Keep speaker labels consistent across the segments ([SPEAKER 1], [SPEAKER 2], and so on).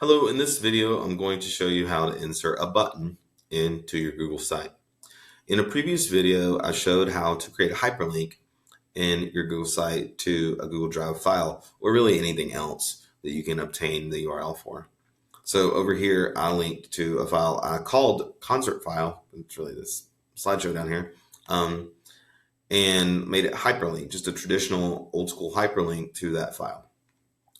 [SPEAKER 1] Hello, in this video, I'm going to show you how to insert a button into your Google site. In a previous video, I showed how to create a hyperlink in your Google site to a Google Drive file, or really anything else that you can obtain the URL for. So over here, I linked to a file I called concert file. It's really this slideshow down here, and made it hyperlink, just a traditional old school hyperlink to that file.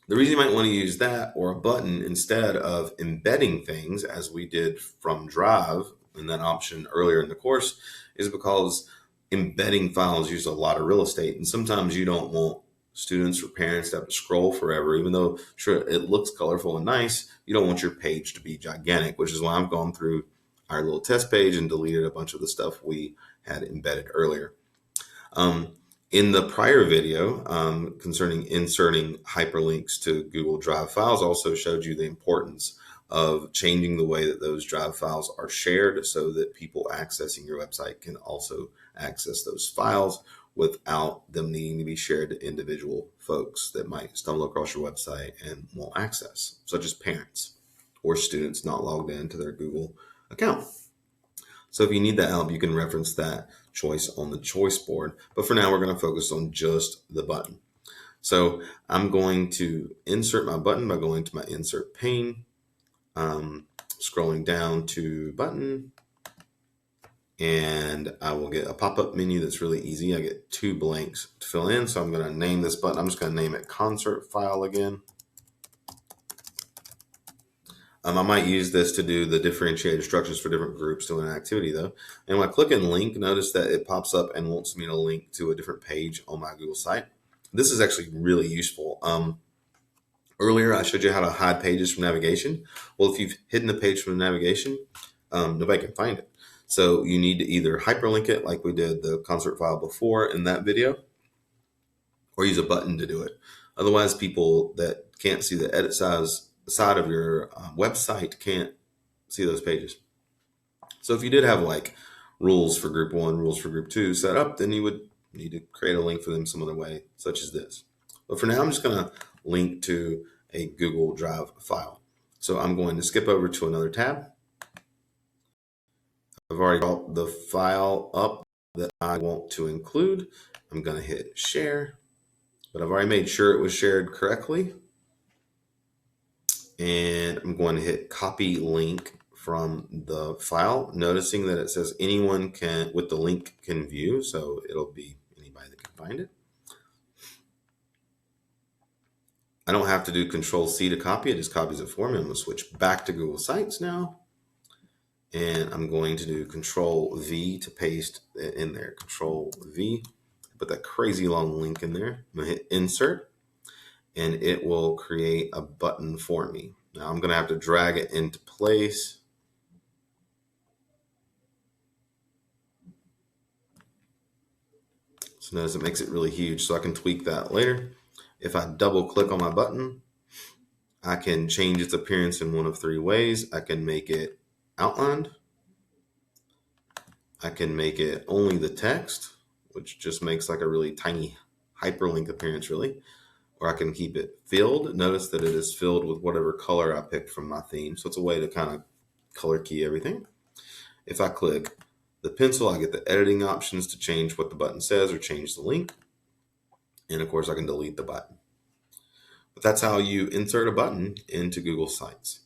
[SPEAKER 1] The reason you might want to use that or a button instead of embedding things as we did from Drive in that option earlier in the course is because embedding files use a lot of real estate. And sometimes you don't want students or parents to have to scroll forever, even though sure it looks colorful and nice, you don't want your page to be gigantic, which is why I've gone through our little test page and deleted a bunch of the stuff we had embedded earlier. In the prior video concerning inserting hyperlinks to Google Drive files, also showed you the importance of changing the way that those Drive files are shared so that people accessing your website can also access those files without them needing to be shared to individual folks that might stumble across your website and won't access, such as parents or students not logged into their Google account. So if you need that help, you can reference that choice on the choice board. But for now, we're going to focus on just the button. So I'm going to insert my button by going to my insert pane, scrolling down to button, and I will get a pop-up menu that's really easy. I get 2 blanks to fill in. So I'm going to name this button. I'm just going to name it concert file again. I might use this to do the differentiated instructions for different groups doing an activity though. And when I click in link, notice that it pops up and wants me to link to a different page on my Google site. This is actually really useful. Earlier, I showed you how to hide pages from navigation. Well, if you've hidden a page from navigation, nobody can find it. So you need to either hyperlink it like we did the concert file before in that video, or use a button to do it. Otherwise, people that can't see the edit side of your website can't see those pages. So if you did have like rules for group 1, rules for group 2 set up, then you would need to create a link for them some other way, such as this. But for now, I'm just going to link to a Google Drive file. So I'm going to skip over to another tab. I've already brought the file up that I want to include. I'm going to hit share, but I've already made sure it was shared correctly. And I'm going to hit copy link from the file, noticing that it says anyone can, with the link, can view. So it'll be anybody that can find it. I don't have to do Control C to copy. It just copies it for me. I'm going to switch back to Google Sites now. And I'm going to do Control V to paste it in there. Control V, put that crazy long link in there. I'm going to hit insert, and it will create a button for me. Now I'm going to have to drag it into place. So notice it makes it really huge, so I can tweak that later. If I double click on my button, I can change its appearance in one of 3 ways. I can make it outlined. I can make it only the text, which just makes like a really tiny hyperlink appearance really. Or I can keep it filled. Notice that it is filled with whatever color I picked from my theme. So it's a way to kind of color key everything. If I click the pencil, I get the editing options to change what the button says or change the link. And of course, I can delete the button. But that's how you insert a button into Google Sites.